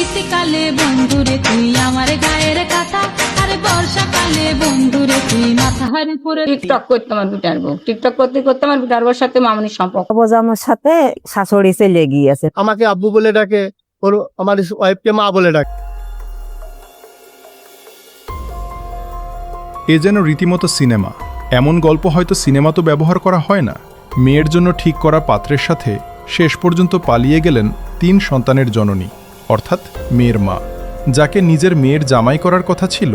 শীতকালে বন্ধুরে তুই আমার গায়ের কাটা, আরে বর্ষাকালে বন্ধুরে তুই মাথার উপরে। টিকটক করতে আমার বিটার বউ, টিকটক করতে করতে আমার বিটার বউর সাথে মামনির সম্পর্ক। বোঝানোর সাথে শাশুড়ি চলে গিয়েছে। আমাকে আব্বু বলে ডাকে, ওর আমার ওয়াইফকে মা বলে ডাকে। এ যেন রীতিমতো সিনেমা। এমন গল্প হয়তো সিনেমা তো ব্যবহার করা হয় না। মেয়ের জন্য ঠিক করা পাত্রের সাথে শেষ পর্যন্ত পালিয়ে গেলেন 3 সন্তানের জননী, অর্থাৎ মেয়ের মা। যাকে নিজের মেয়ের জামাই করার কথা ছিল,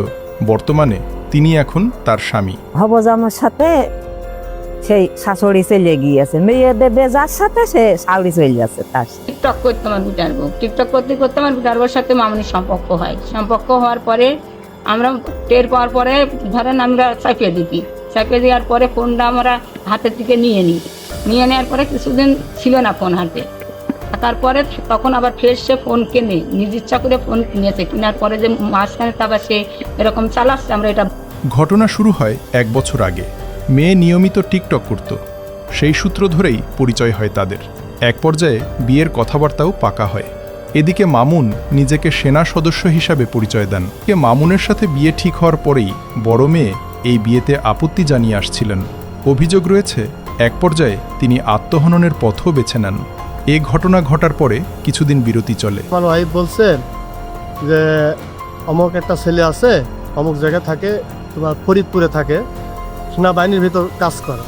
বর্তমানে তিনি এখন তার স্বামী। হবজানোর সাথে সেই শাশুড়ি চলে গিয়েছে, মেয়েদের বেজার সাথে সে শাশুড়ি চলে যাচ্ছে তার। টিকটক করতে আমার বিটার বউ, টিকটক করতে করতে আমার বিটার বউর সাথে মামনির সম্পর্ক হয়। সম্পর্ক হওয়ার পরে আমরা টের পাওয়ার পরে ধরেন আমরা চাপিয়ে দিই, চাপিয়ে দেওয়ার পরে ফোনটা আমরা হাতের দিকে নিয়ে নেওয়ার পরে কিছুদিন ছিল না ফোন হাতে। তারপরে তখন আবার ফের সে ফোন কেনে, নিজ ইচ্ছা করে ফোন কিনেছে। কেনার পরে যে মাঝখানে আবার সে এরকম চালাচ্ছে, আমরা এটা। ঘটনা শুরু হয় 1 বছর আগে। মেয়ে নিয়মিত টিকটক করত, সেই সূত্র ধরেই পরিচয় হয় তাদের। এক পর্যায়ে বিয়ের কথাবার্তাও পাকা হয়। এদিকে মামুন নিজেকে সেনা সদস্য হিসাবে পরিচয় দেন। মামুনের সাথে বিয়ে ঠিক হওয়ার পরেই বড় মেয়ে এই বিয়েতে আপত্তি জানিয়ে আসছিলেন। অভিযোগ রয়েছে এক পর্যায়ে তিনি আত্মহননের পথও বেছে নেন। এ ঘটনা ঘটার পরে কিছুদিন বিরতি চলে। আমার ওয়াইফ বলছে যে অমুক একটা ছেলে আছে, অমুক জায়গায় থাকে, তোমার ফরিদপুরে থাকে, সেনাবাহিনীর ভিতর কাজ করে।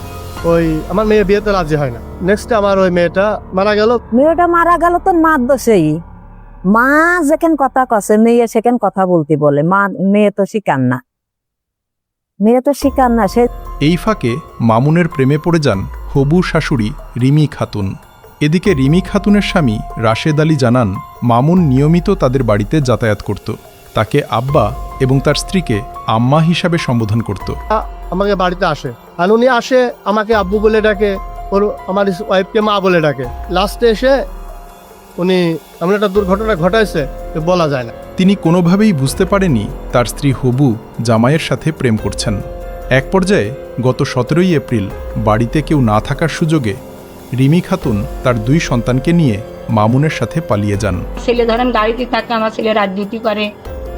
ওই আমার মেয়ে বিয়েতে রাজি হয় না। নেক্সট আমার ওই মেয়েটা মারা গেল। মেয়েটা মারা গেল তো মার দোষেই। মা যেখান কথা কছে মেয়ে সেখান কথা বলতে বলে, মা মেয়ে তো শিকার না, মেয়ে তো শিকার না। সে এই ফাঁকে মামুনের প্রেমে পড়ে যান হবু শাশুড়ি রিমি খাতুন। এদিকে রিমি খাতুনের স্বামী রাশেদ আলী জানান, মামুন নিয়মিত তাদের বাড়িতে যাতায়াত করত। তাকে আব্বা এবং তার স্ত্রীকে আম্মা হিসাবে সম্বোধন করত। আমাকে বাড়িতে আসে, আর উনি আসে আমাকে আব্বু বলে ডাকে, ওর আমার ওয়াইফকে মা বলে ডাকে। লাস্টে এসে উনি এমন একটা দুর্ঘটনা ঘটাইছে বলা যায় না। তিনি কোনোভাবেই বুঝতে পারেনি তার স্ত্রী হবু জামাইয়ের সাথে প্রেম করছেন। এক পর্যায়ে গত 17ই এপ্রিল বাড়িতে কেউ না থাকার সুযোগে রিমি খাতুন তার 2 সন্তানকে নিয়ে মামুনের সাথে পালিয়ে যান। ছেলে ধরেন গাড়িতে থাকে, আমার ছেলে রাত ডিউটি করে,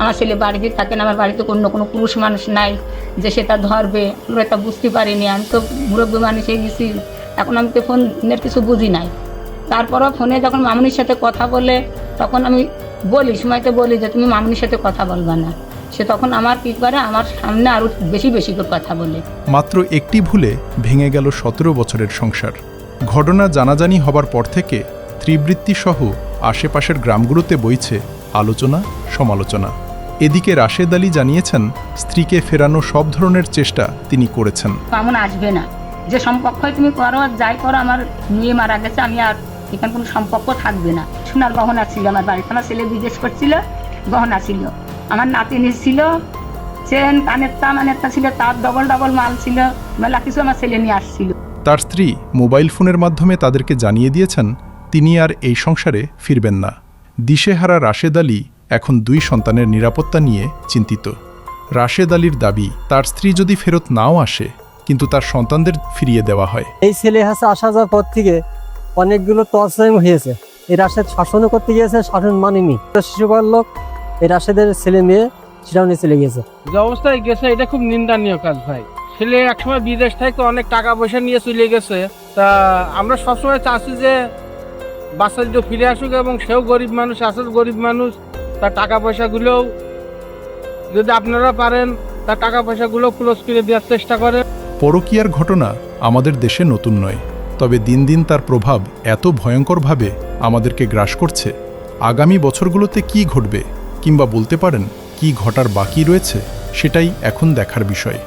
আমার ছেলে বাড়িতে থাকে না। আমার বাড়িতে কোনো পুরুষ মানুষ নাই যে সেটা ধরবে, আমরা তা বুঝতে পারিনি। আমি তো মুরব্বী মানুষ হয়ে গেছি, এখন আমি তো ফোনের কিছু বুঝি নাই। তারপরও ফোনে যখন মামুনির সাথে কথা বলে, তখন আমি বলি, সময়তে বলি যে তুমি মামুনির সাথে কথা বলবা না। সে তখন আমার কি করে, আমার সামনে আরো বেশি বেশি করে কথা বলে। মাত্র একটি ভুলে ভেঙে গেল 17 বছরের সংসার। ঘটনা জানাজানি হবার পর থেকে ত্রিবৃত্তি সহ আশেপাশের গ্রামগুলোতে বইছে আলোচনা সমালোচনা। এদিকে রাশেদ আলী জানিয়েছেন, স্ত্রীকে ফেরানো সব ধরনের চেষ্টা তিনি করেছেন। মামুন আসবে না, যে সম্পর্ক তুমি করো, যাই করো, আমার মেয়ে মারা গেছে, আমি আর এখানে কোনো সম্পর্ক থাকবে না। সোনার গহনা ছিল আমার বাড়িতে, আমার ছেলে বিদেশ করছিল, গহনা ছিল, আমার নাতিনি ছিল, চেন কানেরটা ছিল, তার ডবল মাল ছিল, মেলা কিছু আমার ছেলে নিয়ে আসছিল। তার স্ত্রী মোবাইল ফোনের মাধ্যমে তাদেরকে জানিয়ে দিয়েছেন তিনি আর এই সংসারে ফিরবেন না। দিশেহারা রাশেদ আলী এখন 2 সন্তানের নিরাপত্তা নিয়ে চিন্তিত। রাশেদ আলীর দাবি, তার স্ত্রী যদি ফেরত নাও আসে, কিন্তু তার সন্তানদের ফিরিয়ে দেওয়া হয়। এই ছেলে হাসে আসা যাওয়ার পর থেকে অনেকগুলো তছাই হয়েছে। এই রাশেদ শাসনও করতে গিয়েছে, শাসন মানেনি। শিশুপাল লোক এই রাশেদের ছেলে মেয়ে সেটাও নিয়ে চলে গেছে। যে অবস্থায় গেছে এটা খুব নিন্দনীয় কাজ ভাই। ছেলে একসময় বিদেশ থেকে অনেক টাকা পয়সা নিয়ে চলে গেছে। তা আমরা সবসময় চাচ্ছি যে বাচ্চা যদি ফিরে আসুক, এবং সেও গরিব মানুষ, আসল গরিব মানুষ, তার টাকা পয়সাগুলোও যদি আপনারা পারেন তার টাকা পয়সাগুলো ক্লোজ করে দেওয়ার চেষ্টা করেন। পরকীয়ার ঘটনা আমাদের দেশে নতুন নয়, তবে দিন দিন তার প্রভাব এত ভয়ঙ্করভাবে আমাদেরকে গ্রাস করছে। আগামী বছরগুলোতে কি ঘটবে, কিংবা বলতে পারেন কি ঘটার বাকি রয়েছে, সেটাই এখন দেখার বিষয়।